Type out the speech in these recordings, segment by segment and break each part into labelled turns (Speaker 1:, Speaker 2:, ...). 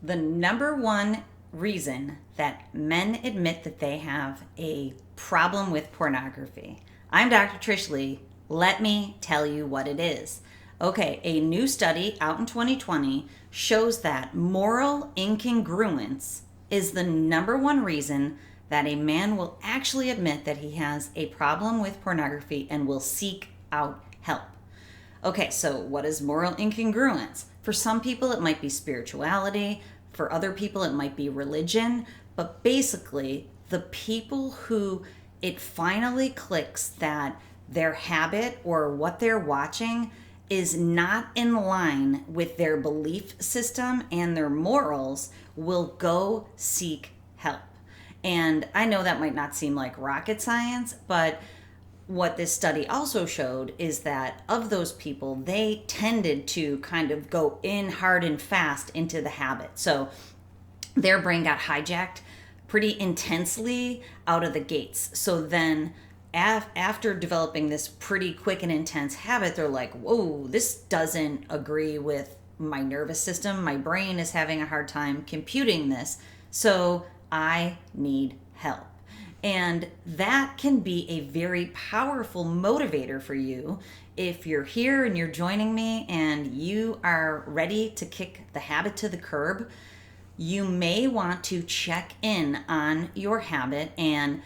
Speaker 1: The number one reason that men admit that they have a problem with pornography. I'm Dr. Trish Leigh. Let me tell you what it is. Okay, a new study out in 2020 shows that moral incongruence is the number one reason that a man will actually admit that he has a problem with pornography and will seek out help. Okay, so what is moral incongruence? For some people, it might be spirituality. For other people, it might be religion. But basically, the people who it finally clicks that their habit or what they're watching is not in line with their belief system and their morals will go seek help. And I know that might not seem like rocket science, but what this study also showed is that of those people, they tended to kind of go in hard and fast into the habit. So their brain got hijacked pretty intensely out of the gates. So then after developing this pretty quick and intense habit, they're like, whoa, this doesn't agree with my nervous system. My brain is having a hard time computing this. So I need help. And that can be a very powerful motivator for you if you're here and you're joining me and you are ready to kick the habit to the curb. You may want to check in on your habit and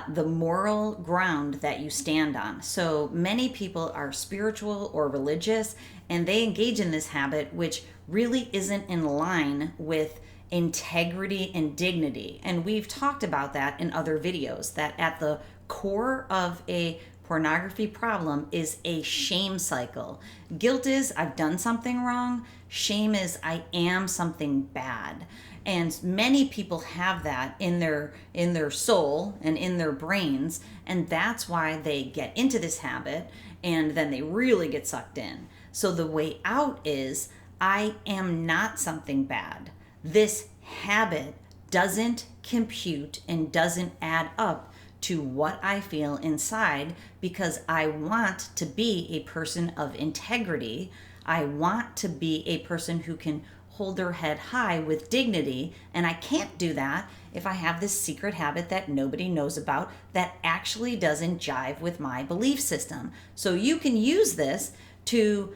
Speaker 1: the moral ground that you stand on. So many people are spiritual or religious and they engage in this habit, which really isn't in line with integrity and dignity. And we've talked about that in other videos, that at the core of a pornography problem is a shame cycle. Guilt is I've done something wrong. Shame is I am something bad. And many people have that in their soul and in their brains, and that's why they get into this habit and then they really get sucked in. So the way out is I am not something bad. This habit doesn't compute and doesn't add up to what I feel inside because I want to be a person of integrity. I want to be a person who can hold their head high with dignity, and I can't do that if I have this secret habit that nobody knows about that actually doesn't jive with my belief system. So you can use this to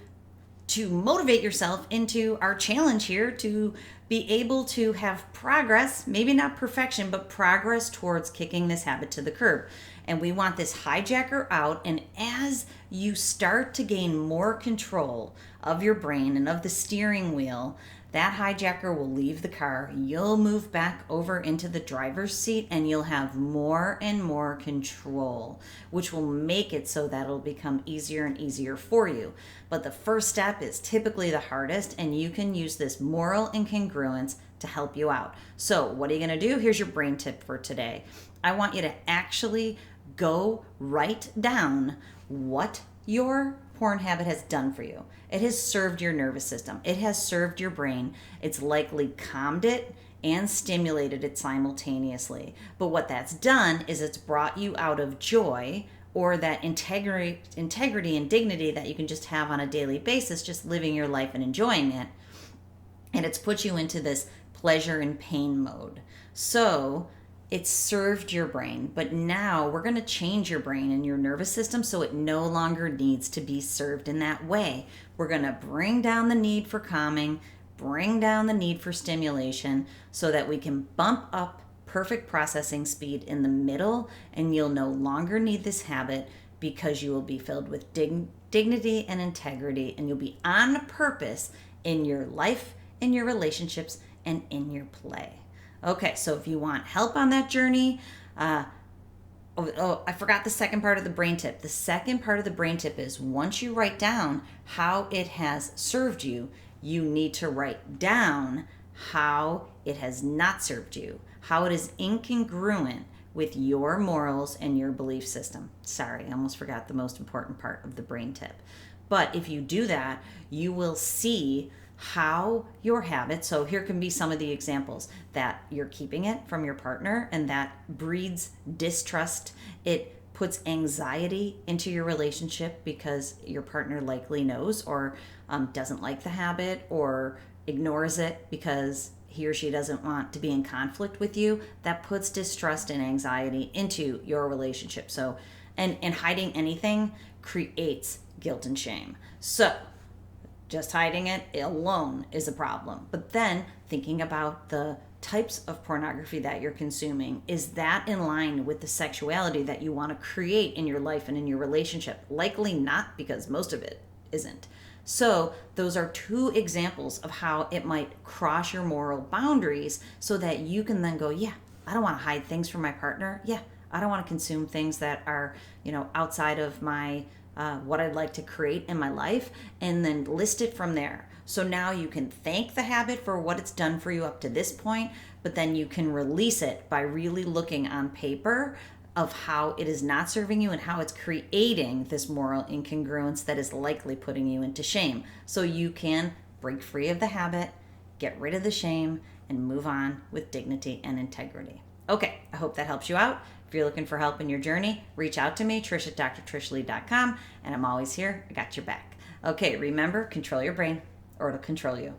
Speaker 1: motivate yourself into our challenge here to be able to have progress, maybe not perfection, but progress towards kicking this habit to the curb. And we want this hijacker out. And as you start to gain more control of your brain and of the steering wheel, that hijacker will leave the car. You'll move back over into the driver's seat and you'll have more and more control, which will make it so that it'll become easier and easier for you. But the first step is typically the hardest, and you can use this moral incongruence to help you out. So what are you going to do? Here's your brain tip for today. I want you to actually go write down what your porn habit has done for you. It has served your nervous system. It has served your brain. It's likely calmed it and stimulated it simultaneously. But what that's done is it's brought you out of joy or that integrity and dignity that you can just have on a daily basis, just living your life and enjoying it. And it's put you into this pleasure and pain mode. So it's served your brain, but now we're going to change your brain and your nervous system so it no longer needs to be served in that way. We're going to bring down the need for calming, bring down the need for stimulation so that we can bump up perfect processing speed in the middle, and you'll no longer need this habit because you will be filled with dignity and integrity, and you'll be on purpose in your life, in your relationships, and in your play. Okay, so if you want help on that journey, I forgot the second part of the brain tip. The second part of the brain tip is once you write down how it has served you, you need to write down how it has not served you, how it is incongruent with your morals and your belief system. Sorry, I almost forgot the most important part of the brain tip. But if you do that, you will see how your habit, so here can be some of the examples that you're keeping it from your partner and that breeds distrust. It puts anxiety into your relationship because your partner likely knows or doesn't like the habit or ignores it because he or she doesn't want to be in conflict with you, that puts distrust and anxiety into your relationship. So, and hiding anything creates guilt and shame. So, just hiding it alone is a problem. But then thinking about the types of pornography that you're consuming, is that in line with the sexuality that you want to create in your life and in your relationship? Likely not, because most of it isn't. So those are two examples of how it might cross your moral boundaries, so that you can then go, yeah, I don't want to hide things from my partner. Yeah, I don't want to consume things that are, outside of my what I'd like to create in my life, and then list it from there. So now you can thank the habit for what it's done for you up to this point, but then you can release it by really looking on paper of how it is not serving you and how it's creating this moral incongruence that is likely putting you into shame. So you can break free of the habit, get rid of the shame, and move on with dignity and integrity. Okay, I hope that helps you out. If you're looking for help in your journey, reach out to me, Trish at drtrishleigh.com, and I'm always here. I got your back. Okay, remember, control your brain or it'll control you.